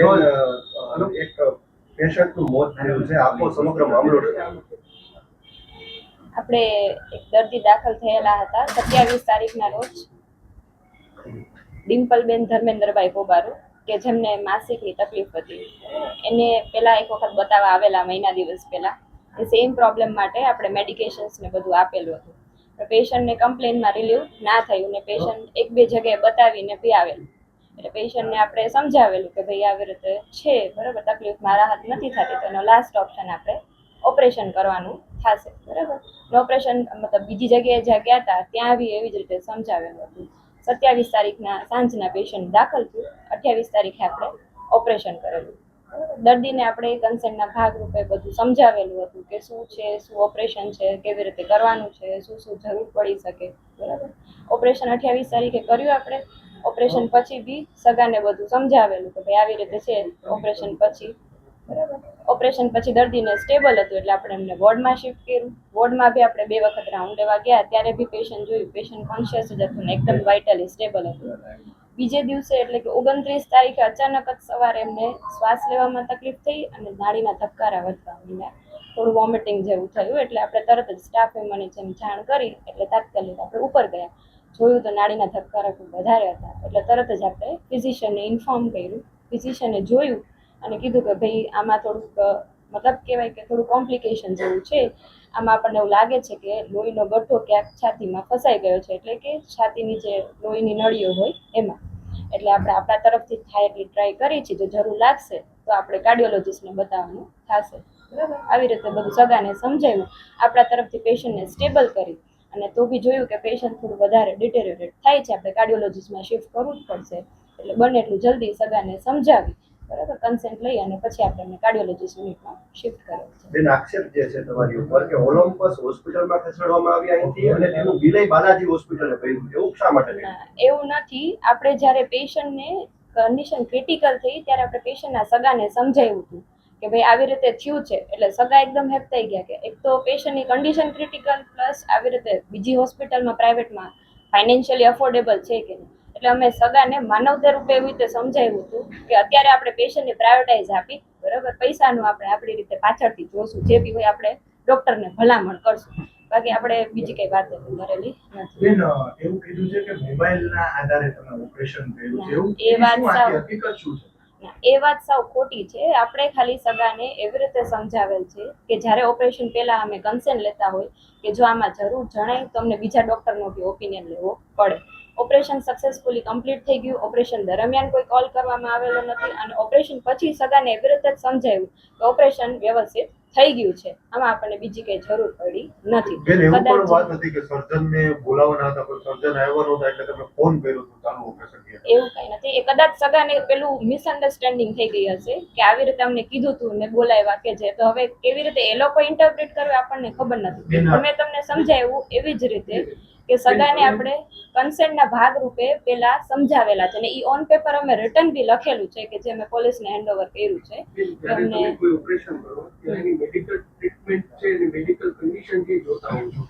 એક પેશન્ટનું મોત થયું છે, આખો સમગ્ર મામલો આપણે એક દર્દી દાખલ થયેલા હતા 27 તારીખના રોજ ડિમ્પલબેન ધર્મેન્દ્રભાઈ પોબારુ કે જેમને માસિકની તકલીફ હતી. એને પહેલા એક વખત બતાવવા આવેલા મહિના દિવસ પહેલા. એ સેમ પ્રોબ્લેમ માટે આપણે મેડિકેશન્સ ને બધું આપેલું હતું. પેશન્ટને કમ્પ્લેનમાં રિલીવ ના થયું ને પેશન્ટ એક બે જગ્યાએ બતાવીને બી આવેલું. એટલે પેશન્ટને આપણે સમજાવેલું કે ભાઈ આવી રીતે છે, બરાબર, તકલીફમાં રાહત નથી થતી, તો એનો લાસ્ટ ઓપ્શન આપણે ઓપરેશન કરવાનું થશે, બરાબર. ઓપરેશન મતલબ બીજી જગ્યાએ જ્યાં ગયા હતા ત્યાં બી એવી જ રીતે સમજાવેલું હતું. 27 તારીખના સાંજના પેશન્ટ દાખલ થયું, 28 તારીખે આપણે ઓપરેશન કરેલું. દર્દીને આપણે કન્સેન્ટના ભાગરૂપે બધું સમજાવેલું હતું કે શું છે, શું ઓપરેશન છે, કેવી રીતે કરવાનું છે, શું શું જરૂર પડી શકે, બરાબર. ઓપરેશન 28 તારીખે કર્યું આપણે. ઓપરેશન પછી બી સગાને બધું સમજાવેલું કે ભાઈ આવી રીતે છે ઓપરેશન પછી, બરાબર. ઓપરેશન પછી દર્દીને સ્ટેબલ હતું એટલે આપણે એમને વોર્ડમાં શિફ્ટ કર્યું. વોર્ડમાં બી આપણે 2 વખત રાઉન્ડ લેવા ગયા, ત્યારે બી પેશન્ટ જોયું, પેશન્ટ કોન્શિયસ જ હતું ને એકદમ વાઇટલી સ્ટેબલ હતું. બીજે દિવસે એટલે કે 29 તારીખે અચાનક જ સવારે એમને શ્વાસ લેવામાં તકલીફ થઈ અને નાડીના ધબકારા વધવા માંડ્યા, થોડું વોમિટિંગ જેવું થયું. એટલે આપણે તરત જ સ્ટાફે મને જેમ જાણ કરી એટલે તાત્કાલિક આપણે ઉપર ગયા. જોયું તો નાડીના ધબકારા ખૂબ વધારે હતા એટલે તરત જ આપણે ફિઝિશિયનને ઇન્ફોર્મ કર્યું. ફિઝિશિયને જોયું અને કીધું કે ભાઈ આમાં થોડુંક મતલબ કહેવાય કે થોડું કોમ્પ્લિકેશન જેવું છે. આમાં આપણને એવું લાગે છે કે લોહીનો ગઠ્ઠો ક્યાંક છાતીમાં ફસાઈ ગયો છે, એટલે કે છાતીની જે લોહીની નળીઓ હોય એમાં. એટલે આપણે આપણા તરફથી થાય એટલી ટ્રાય કરી છે, જો જરૂર લાગશે તો આપણે કાર્ડિયોલોજિસ્ટને બતાવવાનું થશે, બરાબર. આવી રીતે બધું સગાને સમજાવ્યું, આપણા તરફથી પેશન્ટને સ્ટેબલ કરી અને તો બી જોયું કે પેશન્ટ થોડું વધારે ડિટેરિયોરેટ થાય છે, આપણે કાર્ડિયોલોજિસ્ટમાં શિફ્ટ કરવું જ પડશે. એટલે બને એટલું જલ્દી સગાને સમજાવી, બરાબર, કન્સેન્ટ લઈ અને પછી આપણે એમને કાર્ડિયોલોજિસ્ટ યુનિટમાં શિફ્ટ કરે છે. બેન, આક્ષેપ જે છે તમારી ઉપર કે ઓલિમ્પસ હોસ્પિટલમાં ખસેડવામાં આવી અહીંથી અને તેનું બિલ બાલાજી હોસ્પિટલે કર્યું, એવું શા માટે? એવું નથી. આપણે જ્યારે પેશન્ટને કન્ડિશન ક્રિટિકલ થઈ ત્યારે આપણે પેશન્ટના સગાને સમજાવ્યું હતું કે ભાઈ આવી રીતે થયું છે. એટલે સગા એકદમ હેપ થઈ ગયા કે એક તો પેશન્ટની કન્ડિશન ક્રિટિકલ પ્લસ આવી રીતે બીજી હોસ્પિટલમાં પ્રાઇવેટમાં ફાઇનાન્શિયલી અફોર્ડેબલ છે કે નહીં. એટલે અમે સગાને માનવતા રૂપે એવી રીતે સમજાવ્યું હતું કે અત્યારે આપણે પેશન્ટને પ્રાયોરિટાઇઝ આપી, બરાબર, પૈસાનું આપણે આપણી રીતે પાછળથી જોશું, જે બી હોય આપણે ડૉક્ટરને ભલામણ કરશું, બાકી આપણે બીજી કઈ વાત કરેલી નથી. બેન, એવું કીધું છે કે મોબાઈલના આધારે તમે ઓપરેશન કર્યું છે, એવું એ વાત સાવ હકીકત શું છે? એ વાત સાવ ખોટી છે. આપણે ખાલી સગાને એવી રીતે સમજાવેલ છે કે જ્યારે ઓપરેશન પહેલા અમે કન્સેન્ટ લેતા હોય કે જો આમાં જરૂર જણાય તો અમને બીજા ડૉક્ટરનો બી ઓપિનિયન લેવો પડે. ઓપરેશન સક્સેસફુલી કમ્પ્લીટ થઈ ગયું. ઓપરેશન દરમિયાન કોઈ કોલ કરવામાં આવેલો નથી અને ઓપરેશન પછી સગાને એવી રીતે જ સમજાવ્યું કે ઓપરેશન વ્યવસ્થિત થઈ ગયું છે, આમાં આપણને બીજી કઈ જરૂર પડી નથી. એવું પણ વાત હતી કે સર્જનને બોલાવવાના હતા પણ સર્જન આવ્યો નહોતા એટલે તમે ફોન કર્યો તો ચાલુ ઓપરેશન. એવું કઈ નથી. એ કદાચ સગાને પેલું મિસઅન્ડરસ્ટેન્ડિંગ થઈ ગઈ હશે કે આવી રીતે અમને કીધું તું ને બોલાવ્યા કે છે, તો હવે કેવી રીતે એ લોકો ઇન્ટરપ્રિટ કરવે આપણને ખબર નથી. મેં તમને સમજાવ્યું એવી જ રીતે કે સગાને આપણે કન્સેન્ટના ભાગરૂપે પેલા સમજાવેલા છે અને ઈ ઓન પેપર અમે રિટર્ન બી લખેલું છે કે જે અમે પોલીસને હેન્ડઓવર કર્યું છે. તમને કોઈ ઓપરેશન કરો ત્યારે એની મેડિકલ ટ્રીટમેન્ટ છે, એની મેડિકલ કન્ડિશન જે જોતા હોવ છો,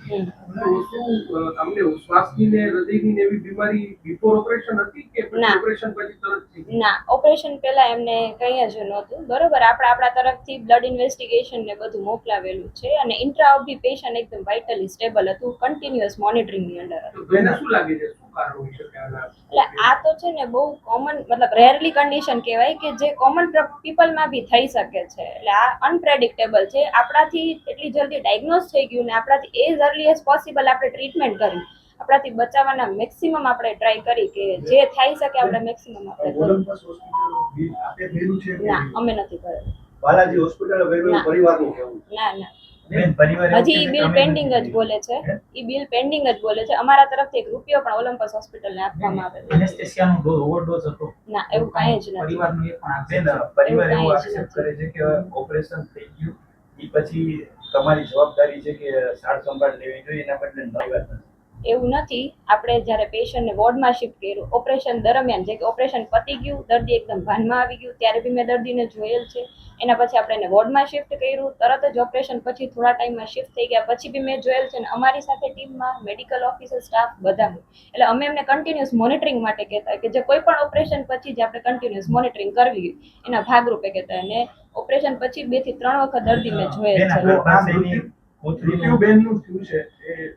તો શું તમને શ્વાસની ને હૃદયની ને એવી બીમારી બિફોર ઓપરેશન હતી કે પછી ઓપરેશન પછી તરત થઈ? ના, ઓપરેશન પહેલા એમને કંઈ જ નહોતું, બરોબર. આપણે આપણા તરફથી બ્લડ ઇન્વેસ્ટિગેશન ને બધું મોકલાવેલું છે અને ઇન્ટ્રા ઓફ બી પેશન્ટ એકદમ વાઇટલી સ્ટેબલ હતું, કન્ટિન્યુઅસ મોનિટરિંગની અંડર હતું. તો એને શું લાગે છે શું કારણ હોઈ શકે આના? એટલે આ તો છે ને બહુ કોમન મતલબ રેરલી કન્ડિશન કહેવાય કે જે કોમન પીપલમાં બી થઈ શકે છે. એટલે આ અનપ્રેડિક્ટેબલ છે. આપણાથી એટલી જલ્દી ડાયગ્નોઝ થઈ ગયું ને આપણાથી એઝ અર્લી એઝ પોસિબલ આપણે ટ્રીટમેન્ટ કરી, આપણાથી બચાવવાના મેક્સિમમ આપણે ટ્રાય કરી કે જે થઈ શકે આપણે મેક્સિમમ આપણે ના, અમે નથી કરેલું. બાલાજી હોસ્પિટલ પરિવારનું કેવું? ના ના, હજી બિલ પેન્ડિંગ જ બોલે છે. ઈ બિલ પેન્ડિંગ જ બોલે છે. અમારા તરફથી 1 રૂપિયો પણ ઓલિમ્પસ હોસ્પિટલને આપવામાં આવેલો એનેસ્થેસિયાનો ઓવરડોઝ હતો ના, એવું કાંઈ જ નથી. પરિવારનું એક પણ પરિવાર એવો આક્ષેપ કરે છે કે ઓપરેશન થઈ ગયું એ પછી તમારી જવાબદારી છે કે સાર સંભાળ લેવી જોઈએ, એના બદલે નવી વાત નથી. એવું નથી. આપણે જ્યારે પેશન્ટને વોર્ડમાં શિફ્ટ કર્યું ઓપરેશન દરમિયાન, જે કે ઓપરેશન પતી ગયું, દર્દી એકદમ ભાનમાં આવી ગયું, ત્યારે બી મેં દર્દીને જોયેલ છે. એના પછી આપણે એને વોર્ડમાં શિફ્ટ કર્યું, તરત જ ઓપરેશન પછી થોડા ટાઈમમાં શિફ્ટ થઈ ગયા પછી બી મેં જોયેલ છે. ને અમારી સાથે ટીમમાં મેડિકલ ઓફિસર સ્ટાફ બધા હોય. એટલે અમે એમને કન્ટિન્યુઅસ મોનિટરિંગ માટે કહેતા હોય કે જે કોઈ પણ ઓપરેશન પછી જે આપણે કન્ટિન્યુઅસ મોનિટરિંગ કરવી એના ભાગરૂપે કહેતા હોય. અને ઓપરેશન પછી 2 થી 3 વખત દર્દી મેં જોયેલ બેન, છે. આગળ પાસેની કોથળીનું મૃત્યુબેનનું થયું છે એ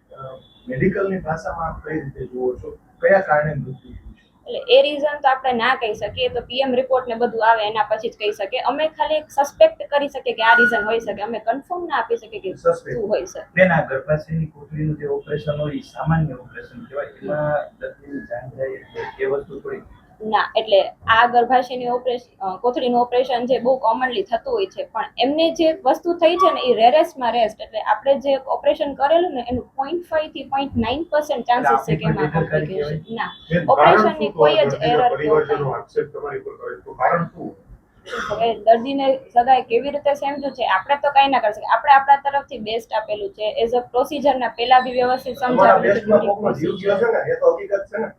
મેડિકલની ભાષામાં આપ કઈ રીતે જુઓ છો? કયા કારણે મૃત્યુ થયું છે? એટલે એ રીઝન તો આપણે ના કહી શકીએ, તો પીએમ રિપોર્ટ ને બધું આવે એના પછી જ કહી શકીએ. અમે ખાલી એક સસ્પેક્ટ કરી શકીએ કે આ રીઝન હોઈ શકે, અમે કન્ફર્મ ના આપી શકીએ કે Suspect. શું હોઈ શકે. બેન, આ ગર્ભાશયની કોથળીનું જે ઓપરેશન હોય એ સામાન્ય ઓપરેશન કહેવાય. એમાં દર્દીની જાન જાય એટલે એ વસ્તુ થોડી ના, એટલે આ ગર્ભાશયની કોથળીનું ઓપરેશન જે બહુ કોમનલી થતું હોય છે, પણ એમને જે વસ્તુ થઈ છે ને એ રેરેસ્ટમાં રેસ્ટ. એટલે આપણે જે ઓપરેશન કરેલું ને એનું 0.5 થી 0.9% ચાન્સીસ છે કે એમાં કોમ્પ્લિકેશન ના. બેન, ઓપરેશનની કોઈ જ દર્દીના error કે પરિવારજનો એવું આક્ષેપ તમારી પર કરે તો કારણ શું? હવે દર્દીને સગાઈ કેવી રીતે સમજ્યું છે આપણે તો કઈ ના કરી શકીએ. આપણે આપણા તરફથી બેસ્ટ આપેલું છે. એઝ અ પ્રોસિજરના પહેલા બી વ્યવસ્થિત તમારા સમજાવેલું બેસ્ટમાં છે. કોકનો જીવ ગયો છે ને, એ તો હકીકત છે ને.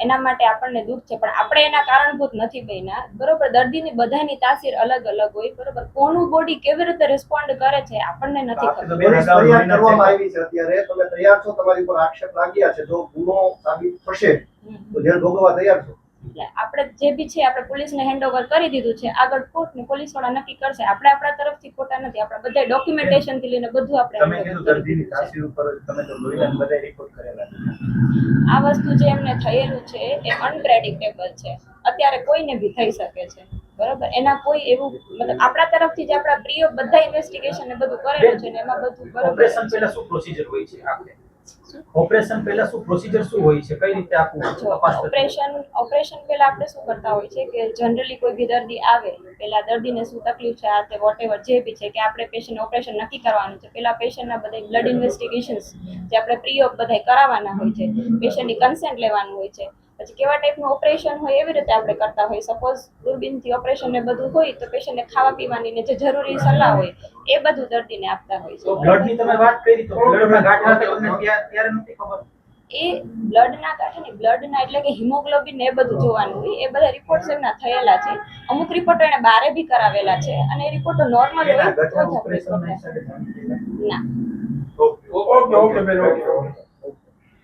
એના માટે આપણને દુઃખ છે, પણ આપણે એના કારણભૂત નથી બન્યા. બરોબર, દર્દીની બધાની તાસીર અલગ અલગ હોય. બરોબર, કોનું બોડી કેવી રીતે રિસ્પોન્ડ કરે છે આપણને નથી ખબર. પોલીસ ફરિયાદ કરવામાં આવી છે અત્યારે. તમે તૈયાર છો? તમારી ઉપર આક્ષેપ લાગ્યા છે. જો ગુનો સાબિત થશે તો જેલ ભોગવવા તૈયાર છો? એટલે આપણે જે બી છે આપણે પોલીસને હેન્ડઓવર કરી દીધું છે. આગળ કોર્ટ ને પોલીસ વાળા નક્કી કરશે. આપણે આપણા તરફથી ખોટા નથી. આપણે બધા ડોક્યુમેન્ટેશન થી લઈને બધું આપણે તમે handover કીધું કરી દર્દીની દીધું છે. તાસીર ઉપર તમે તો લોહીના બધા રિપોર્ટ કરેલા છે. આ વસ્તુ જે એમને થયેલું છે એ અનપ્રેડિક્ટેબલ છે. અત્યારે કોઈને બી થઈ શકે છે. બરોબર, એના કોઈ એવું મતલબ આપણા તરફથી જે આપણા પ્રિય બધા ઇન્વેસ્ટિગેશન ને બધું કરેલું છે ને એમાં બધું બરોબર ઓપરેશન છે. પહેલા શું પ્રોસિજર હોય છે આપણે ઓપરેશન પહેલા શું પ્રોસિજર શું હોય છે કઈ રીતે આખું જો તપાસ થતી હોય? ઓપરેશન પહેલા આપણે શું કરતા હોય છે કે જનરલી કોઈ બી દર્દી આવે પહેલા દર્દીને શું તકલીફ છે, આ તે વોટેવર જે બી છે કે આપણે પેશન્ટ ઓપરેશન નક્કી કરવાનું છે. પહેલા પેશન્ટના બધા બ્લડ ઇન્વેસ્ટિગેશન્સ જે આપણે પ્રી ઓપ બધા કરાવવાના હોય છે. પેશન્ટની કન્સેન્ટ લેવાનું હોય છે. પછી કેવા ટાઈપનું ઓપરેશન હોય એવી રીતે આપણે કરતા હોય. સપોઝ દૂરબીનથી ઓપરેશન ને બધું હોય તો પેશન્ટને ખાવા પીવાની ને જે જરૂરી સલાહ હોય એ બધું દર્દીને આપતા હોય તો છે. બ્લડ ની તમે વાત કરી તો બ્લડમાં ગાંઠ વાગે તમને ત્યારે નથી ખબર એ બ્લડના કાંઠે ને બ્લડના એટલે કે હિમોગ્લોબિન એ બધું જોવાનું હોય. એ બધા રિપોર્ટ્સ એમના થયેલા છે. અમુક રિપોર્ટો એને બારે બી કરાવેલા છે અને એ રિપોર્ટો નોર્મલ હોય તો જ આપણે ઓપરેશન ના. ઓકે બેન, ઓકે.